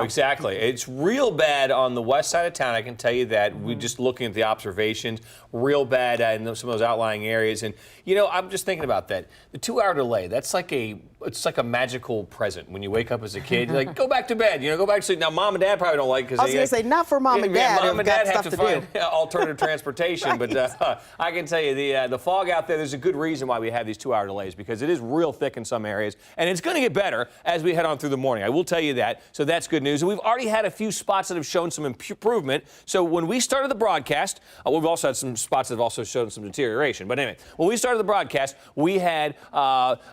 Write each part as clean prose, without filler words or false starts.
Exactly. It's real bad on the west side of town. I can tell you that. We just looking at the observations, real bad in some of those outlying areas. And I'm just thinking about that. The 2-hour delay. That's like it's like a magical present. When you wake up as a kid, you're like, go back to bed. Go back to sleep. Now, mom and dad probably don't like because I was going to say not for mom and dad. Mom and dad have to find do. alternative transportation. Right. But I can tell you the fog out there. There's a good reason why we have these 2-hour delays because it is real thick in some areas, and it's going to get better as we head on through the morning. I will tell you that. So that's good news. And we've already had a few spots that have shown some improvement. So when we started the broadcast, we've also had some spots that have also shown some deterioration. But anyway, when we started the broadcast, we had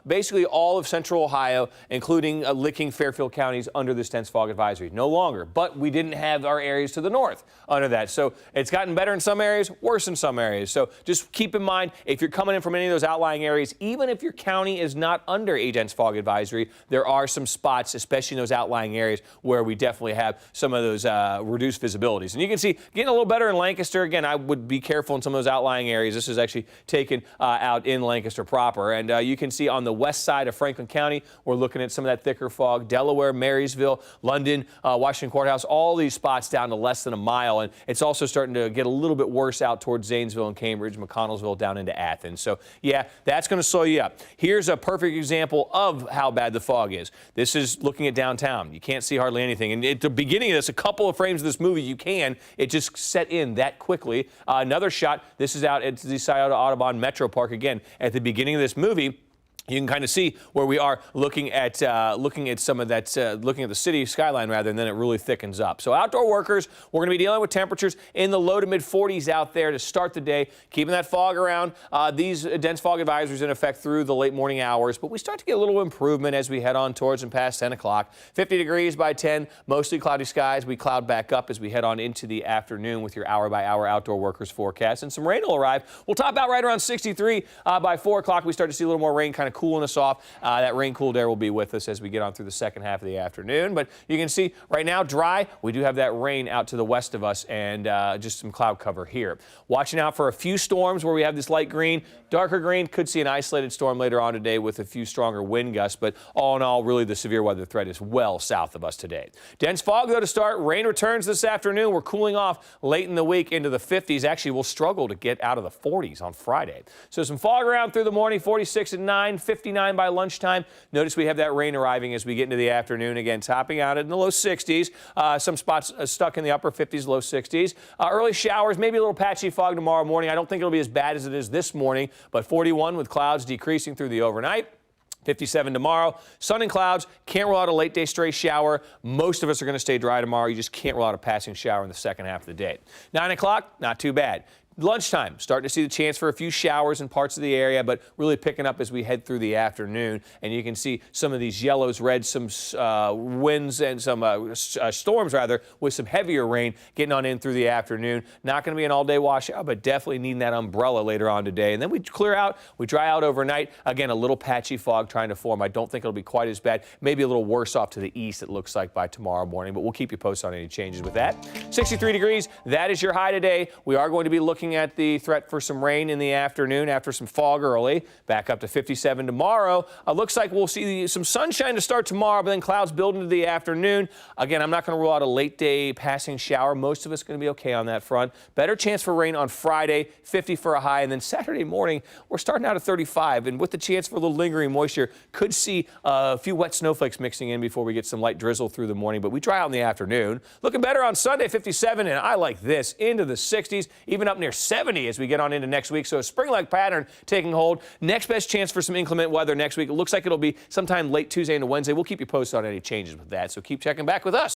basically all of central Ohio, including Licking, Fairfield counties, under this dense fog advisory. No longer. But we didn't have our areas to the north under that. So it's gotten better in some areas, worse in some areas. So just keep in mind, if you're coming in from any of those outlying areas, even if your county is not under a dense fog advisory, there are some spots, especially in those outlying areas, where we definitely have some of those reduced visibilities. And you can see getting a little better in Lancaster. Again, I would be careful in some of those outlying areas. This is actually taken out in Lancaster proper. And you can see on the west side of Franklin County, we're looking at some of that thicker fog. Delaware, Marysville, London, Washington Courthouse, all these spots down to less than a mile. And it's also starting to get a little bit worse out towards Zanesville and Cambridge, McConnellsville, down into Athens. So, yeah, that's going to slow you up. Here's a perfect example of how bad the fog is. This is looking at downtown. You can't see hardly anything. And at the beginning of this, a couple of frames of this movie, you can. It just set in that quickly. Another shot, this is out at the Scioto Audubon Metro Park. Again, at the beginning of this movie, you can kind of see where we are looking at some of that, looking at the city skyline rather, and then it really thickens up. So outdoor workers, we're going to be dealing with temperatures in the low to mid 40s out there to start the day, keeping that fog around. These dense fog advisories in effect through the late morning hours, but we start to get a little improvement as we head on towards and past 10 o'clock. 50 degrees by 10, mostly cloudy skies. We cloud back up as we head on into the afternoon with your hour-by-hour outdoor workers forecast, and some rain will arrive. We'll top out right around 63 by 4 o'clock. We start to see a little more rain kind of cooling us off. That rain cooled air will be with us as we get on through the second half of the afternoon. But you can see right now dry. We do have that rain out to the west of us and just some cloud cover here. Watching out for a few storms where we have this light green, darker green. Could see an isolated storm later on today with a few stronger wind gusts. But all in all, really the severe weather threat is well south of us today. Dense fog, though, to start. Rain returns this afternoon. We're cooling off late in the week into the 50s. Actually, we'll struggle to get out of the 40s on Friday. So some fog around through the morning, 46 at 9, 59 by lunchtime. Notice we have that rain arriving as we get into the afternoon. Again, topping out in the low 60s. Some spots stuck in the upper 50s, low 60s. Early showers, maybe a little patchy fog tomorrow morning. I don't think it'll be as bad as it is this morning, but 41 with clouds decreasing through the overnight. 57 tomorrow. Sun and clouds. Can't rule out a late day stray shower. Most of us are going to stay dry tomorrow. You just can't rule out a passing shower in the second half of the day. 9 o'clock, not too bad. Lunchtime, starting to see the chance for a few showers in parts of the area, but really picking up as we head through the afternoon. And you can see some of these yellows, reds, some winds and some storms, rather, with some heavier rain getting on in through the afternoon. Not going to be an all-day washout, but definitely needing that umbrella later on today. And then we clear out, we dry out overnight. Again, a little patchy fog trying to form. I don't think it'll be quite as bad. Maybe a little worse off to the east, it looks like, by tomorrow morning, but we'll keep you posted on any changes with that. 63 degrees, that is your high today. We are going to be looking at the threat for some rain in the afternoon after some fog early. Back up to 57 tomorrow. Looks like we'll see some sunshine to start tomorrow, but then clouds build into the afternoon. Again, I'm not going to rule out a late day passing shower. Most of us going to be okay on that front. Better chance for rain on Friday, 50 for a high, and then Saturday morning, we're starting out at 35, and with the chance for a little lingering moisture, could see a few wet snowflakes mixing in before we get some light drizzle through the morning, but we dry out in the afternoon. Looking better on Sunday, 57, and I like this, into the 60s, even up near 70 as we get on into next week. So a spring-like pattern taking hold. Next best chance for some inclement weather next week. It looks like it'll be sometime late Tuesday into Wednesday. We'll keep you posted on any changes with that. So keep checking back with us.